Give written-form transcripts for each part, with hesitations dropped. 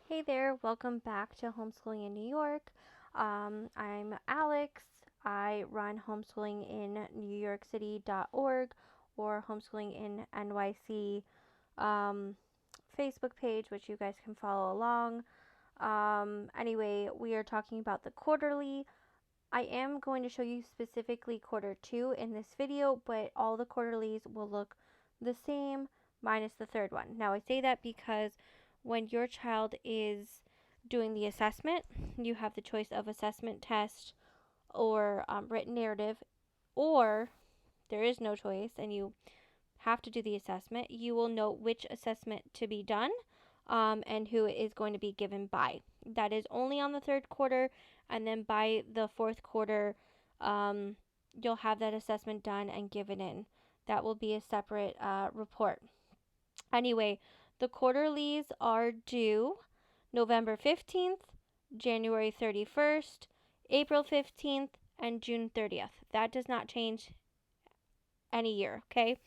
Hey there, welcome back to Homeschooling in New York. I'm Alex. I run homeschooling in newyorkcity.org or homeschooling in NYC Facebook page, which you guys can follow along. Anyway, we are talking about the quarterly. I am going to show you specifically quarter two in this video, but all the quarterlies will look the same minus the third one. Now, I say that because when your child is doing the assessment, you have the choice of assessment test or written narrative, or there is no choice and you have to do the assessment. You will note which assessment to be done and who it is going to be given by. That is only on the third quarter, and then by the fourth quarter, you'll have that assessment done and given in. That will be a separate report. Anyway, the quarterlies are due November 15th, January 31st, April 15th, and June 30th. That does not change any year, okay?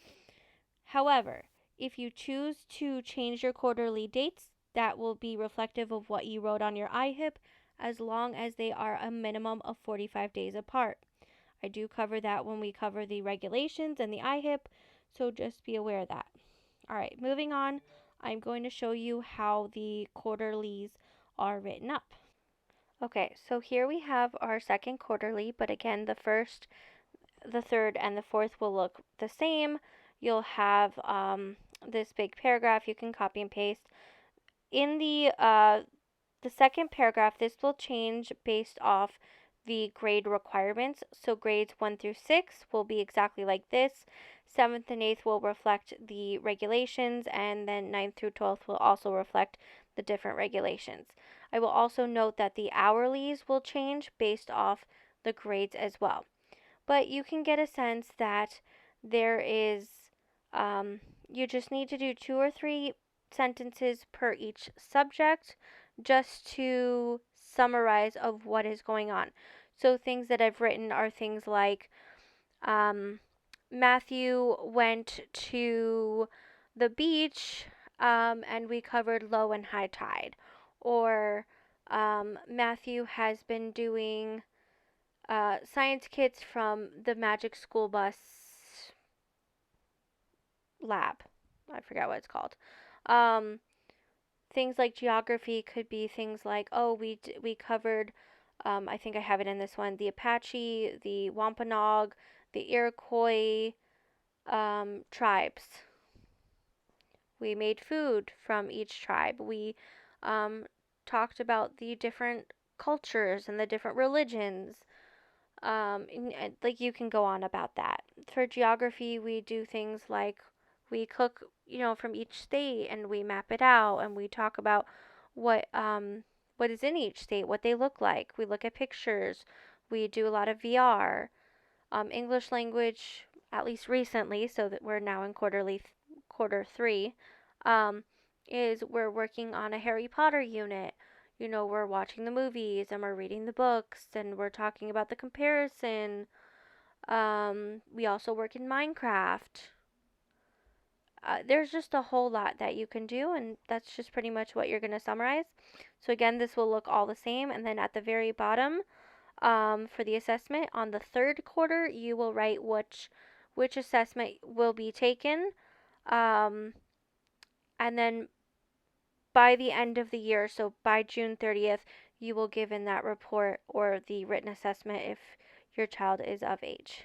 However, if you choose to change your quarterly dates, that will be reflective of what you wrote on your IHIP as long as they are a minimum of 45 days apart. I do cover that when we cover the regulations and the IHIP, so just be aware of that. All right, moving on, I'm going to show you how the quarterlies are written up. Okay, so here we have our second quarterly, but again, the first, the third, and the fourth will look the same. You'll have this big paragraph you can copy and paste. In the second paragraph, this will change based off the grade requirements. So grades 1 through 6 will be exactly like this. 7th and 8th will reflect the regulations, and then 9th through 12th will also reflect the different regulations. I will also note that the hourlies will change based off the grades as well. But you can get a sense that there is, you just need to do 2 or 3 sentences per each subject just to summarize of what is going on. So things that I've written are things like Matthew went to the beach and we covered low and high tide. Or Matthew has been doing science kits from the Magic School Bus lab. I forgot what it's called. Um, Things like geography could be things like, oh, we covered, I think I have it in this one, the Apache, the Wampanoag, the Iroquois tribes. We made food from each tribe. We talked about the different cultures and the different religions. Like you can go on about that. For geography, we do things like we cook, from each state and we map it out and we talk about what is in each state, what they look like. We look at pictures. We do a lot of VR. English language, at least recently, so that we're now in quarter three, um, is we're working on a Harry Potter unit. We're watching the movies and we're reading the books and we're talking about the comparison. We also work in Minecraft. There's just a whole lot that you can do, and that's just pretty much what you're going to summarize. So again, this will look all the same, and then at the very bottom, for the assessment on the third quarter, you will write which assessment will be taken, and then by the end of the year, so by June 30th, you will give in that report or the written assessment if your child is of age.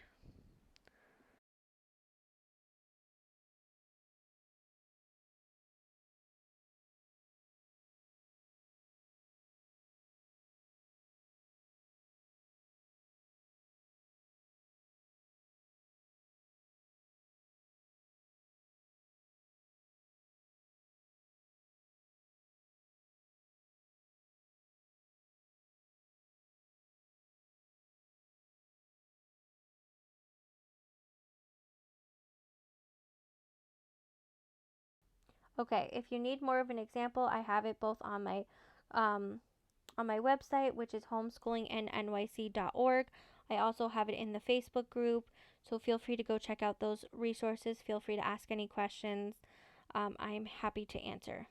Okay, if you need more of an example, I have it both um, on my website, which is homeschoolinginnyc.org. I also have it in the Facebook group, so feel free to go check out those resources. Feel free to ask any questions. I'm happy to answer.